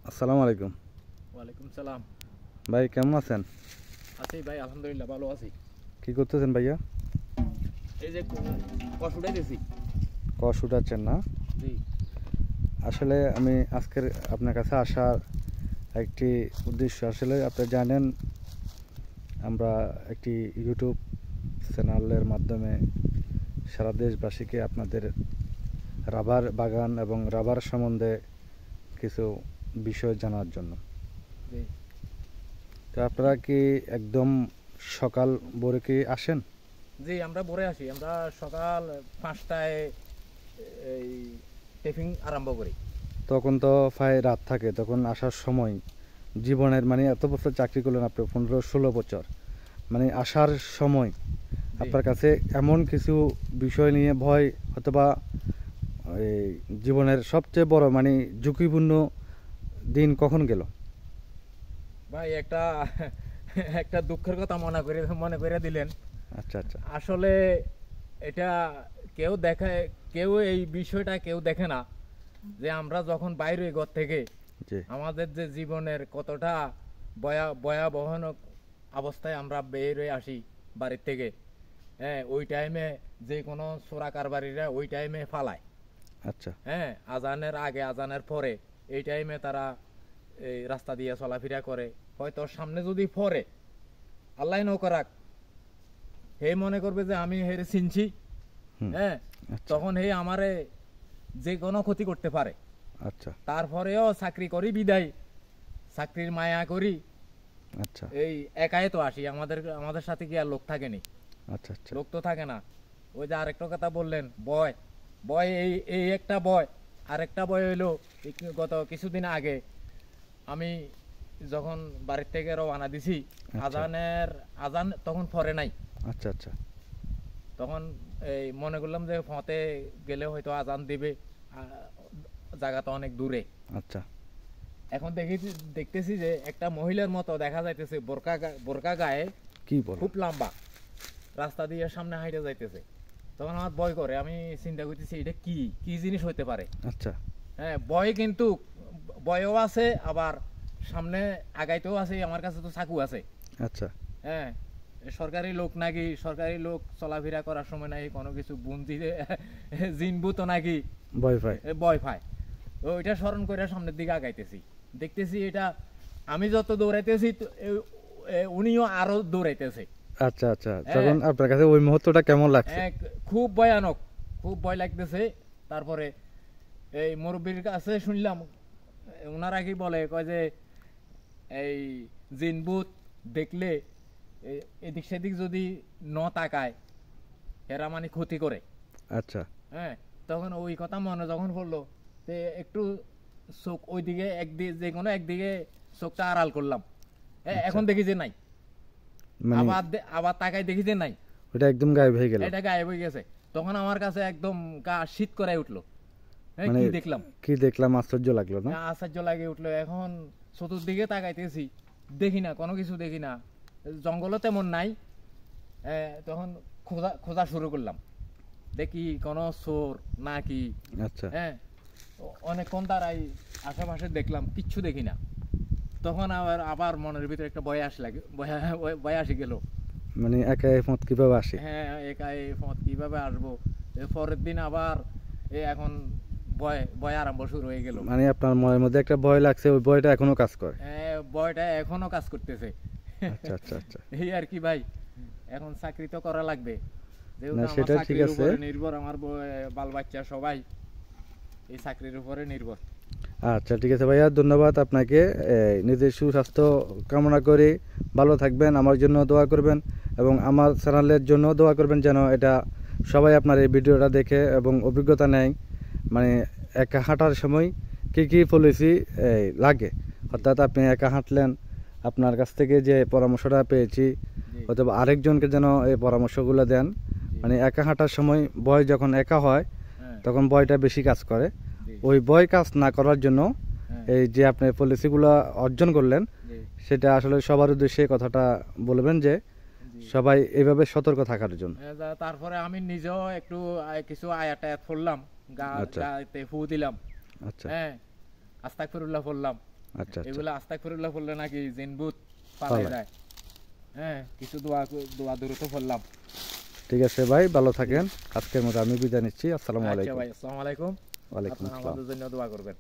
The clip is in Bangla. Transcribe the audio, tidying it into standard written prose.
আসসালামু আলাইকুম। ওয়ালাইকুম সালাম। ভাই কেমন আছেন? আছি ভাই, আলহামদুলিল্লাহ ভালো আছি। কি করতেছেন ভাইয়া? এই যে কষ উঠাইতেছি। কষ উঠাচ্ছেন না? জি আসলে আমি আজকের আপনার কাছে আসার একটি উদ্দেশ্য, আসলে আপনি জানেন আমরা একটি ইউটিউব চ্যানেলের মাধ্যমে সারা দেশবাসীকে আপনাদের রাবার বাগান এবং রাবার সম্বন্ধে কিছু বিষয় জানার জন্য। জি তো আপনারা কি একদম সকাল ভোরে কি আসেন? জি আমরা ভোরে আসি। আমরা সকাল 5টায় এই টেপিং আরম্ভ করি। তখন তো প্রায় রাত থাকে, তখন আসার সময় জীবনের মানে এত বছর চাকরি করলেন আপনি, 15-16 বছর, মানে আসার সময় আপনার কাছে এমন কিছু বিষয় নিয়ে ভয় অথবা এই জীবনের সবচেয়ে বড় মানে ঝুঁকিপূর্ণ দিন কখন গেল? ভাই একটা একটা দুঃখের কথা মনে করে দিলেন। আচ্ছা আচ্ছা। আসলে এটা কেউ দেখায়, কেউ এই বিষয়টা কেউ দেখে না যে আমরা যখন বাইরে ঘর থেকে জি আমাদের যে জীবনের কতটা ভয়াবহ অবস্থায় আমরা বের হয়ে আসি বাড়ির থেকে। হ্যাঁ, ওই টাইমে যে কোনো চোরা কারবারিরা ওই টাইমে ফালায়। আচ্ছা হ্যাঁ, আজানের আগে আজানের পরে এই টাইমে তারা এই রাস্তা দিয়ে চলাফেরা করে। হয়তো সামনে যদি পড়ে, আল্লাহ নকরাক, হে মনে করবে যে আমি হেরে চিনছি। হুম হ্যাঁ, আচ্ছা তখন হে আমারে যে কোনো ক্ষতি করতে পারে। আচ্ছা তারপরেও চাকরি করি বিদায়, চাকরির মায়া করি। আচ্ছা এই একাই তো আসি, আমাদের সাথে কি আর লোক থাকেনি? আচ্ছা আচ্ছা লোক তো থাকে না। ওই যে আরেকটা কথা বললেন, ভয় ভয় এই এই একটা ভয়। আরেকটা ভয় হইলো গত কিছুদিন আগে আমি যখন বাড়ির থেকে রওনা দিছি, আচ্ছা আজান তখন পরে নাই। আচ্ছা আচ্ছা তখন এই মনে করলাম যে ফতে গেলে হয়তো আজান দিবে, জায়গাটা অনেক দূরে। আচ্ছা এখন দেখতেছি যে একটা মহিলার মতো দেখা যাইতেছে, বোরকা গায়ে, কি বল? খুব লম্বা, রাস্তা দিয়ে সামনে হাইটে যাইতেছে। তখন আমার ভয় করে, আমি চিন্তা করতেছি এটা কি কি জিনিস হইতে পারে। আচ্ছা হ্যাঁ, ভয় কিন্তু ভয়ও আছে, আবার সামনে আগাইতেও আছে। আমার কাছে তো চাকু আছে। আচ্ছা হ্যাঁ, সরকারি লোক নাকি, সরকারি লোক চলাফেরা করার সময় নাকি কোনো কিছু বুনতি জিনবুত নাকি ভয় পাই। ভয় পায়। ওইটা স্মরণ করে সামনের দিকে আগাইতেছি, দেখতেছি এটা আমি যত দৌড়াইতেছি উনিও আরো দৌড়াইতেছে। আচ্ছা আচ্ছা, তখন আপনার কাছে ওই মুহূর্তটা কেমন লাগছে? খুব ভয়ানক, খুব ভয় লাগতেছে। তারপরে এই মুরব্বীর কাছে শুনলাম, ওনারা কি বলে, কয় যে এই জিনবুত দেখলে এদিক সেদিক যদি তাকায়, এরা মানে ক্ষতি করে। আচ্ছা হ্যাঁ, তখন ওই কথা মনে যখন পড়লো, একটু চোখ ওইদিকে একদিকে, যে কোনো একদিকে চোখটা আড়াল করলাম। এখন দেখি যে নাই, মানে আবার তাকাই দেখি যে নাই, ওটা একদম গায়েব হয়ে গেল। এটা গায়েব হয়ে গেছে। তখন আমার কাছে একদম গা শীত করে উঠলো। মানে কি দেখলাম, কি দেখলাম, আশ্চর্য লাগলো না? আশ্চর্য লাগে উঠলো। এখন চতুর্দিকে তাকাইতেছি, দেখি না, কোনো কিছু দেখি না, জঙ্গলও তেমন নাই। তখন খোঁজা শুরু করলাম, দেখি কোনো চোর নাকি। আচ্ছা হ্যাঁ, অনেকক্ষণ তারাই আশেপাশে দেখলাম, কিচ্ছু দেখি না। তখন আবার মনের ভিতরে একটা ভয় আসি গেল। মানে একা এই মত কিভাবে আসে? হ্যাঁ, একাই পথ কিভাবে আসবো। পরের দিন আবার এখন ভয় আরম্ভ শুরু হয়ে গেল। মানে আপনার মনের মধ্যে একটা ভয় লাগছে, ওই ভয়টা এখনো কাজ করে? ভয়টা এখনো কাজ করতেছে। আচ্ছা আচ্ছা আচ্ছা। এই আর কি ভাই, এখন চাকরি তো করা লাগবে, যেহেতু না আমার সেটা ঠিক চাকরির আছে। উপরে নির্ভর, আমার বাল বাচ্চা সবাই এই চাকরির উপরে নির্ভর। আচ্ছা ঠিক আছে ভাইয়া, ধন্যবাদ আপনাকে। নিজের সুস্বাস্থ্য কামনা করি, ভালো থাকবেন, আমার জন্য দোয়া করবেন এবং আমার চ্যানেলের জন্য দোয়া করবেন, যেন এটা সবাই আপনার এই ভিডিওটা দেখে এবং অভিজ্ঞতা নেয়। মানে একা হাঁটার সময় কী কী পলিসি লাগে, অর্থাৎ আপনি একা হাঁটলেন, আপনার কাছ থেকে যে পরামর্শটা পেয়েছি, অথবা আরেকজনকে যেন এই পরামর্শগুলো দেন। মানে একা হাঁটার সময় ভয় যখন একা হয়, তখন ভয়টা বেশি কাজ করে। ওই ভয় কাজ না করার জন্য এই যে আপনি পলিসিগুলো অর্জন করলেন, সেটা আসলে সবার উদ্দেশ্যে কথাটা বলবেন যে সবাই এইভাবে সতর্ক থাকার জন্য। তারপরে আমি নিজেও একটু কিছু আয়াত টায়াত পড়লাম, গাতে ফু দিলাম। আচ্ছা হ্যাঁ, আস্তাগফিরুল্লাহ পড়লাম। আচ্ছা আচ্ছা এগুলা আস্তাগফিরুল্লাহ পড়লে নাকি জিন ভূত পালাই পালায়। যায়। হ্যাঁ, কিছু দোয়া দূরত পড়লাম। ঠিক আছে ভাই, ভালো থাকেন। আজকের মতো আমি বিদায় নিচ্ছি। আসসালামু আচ্ছা আলাইকুম। ভাই, আসসালামু আলাইকুম। ওয়ালাইকুম আপনারা আসসালাম। আমাদের জন্য দোয়া করবেন।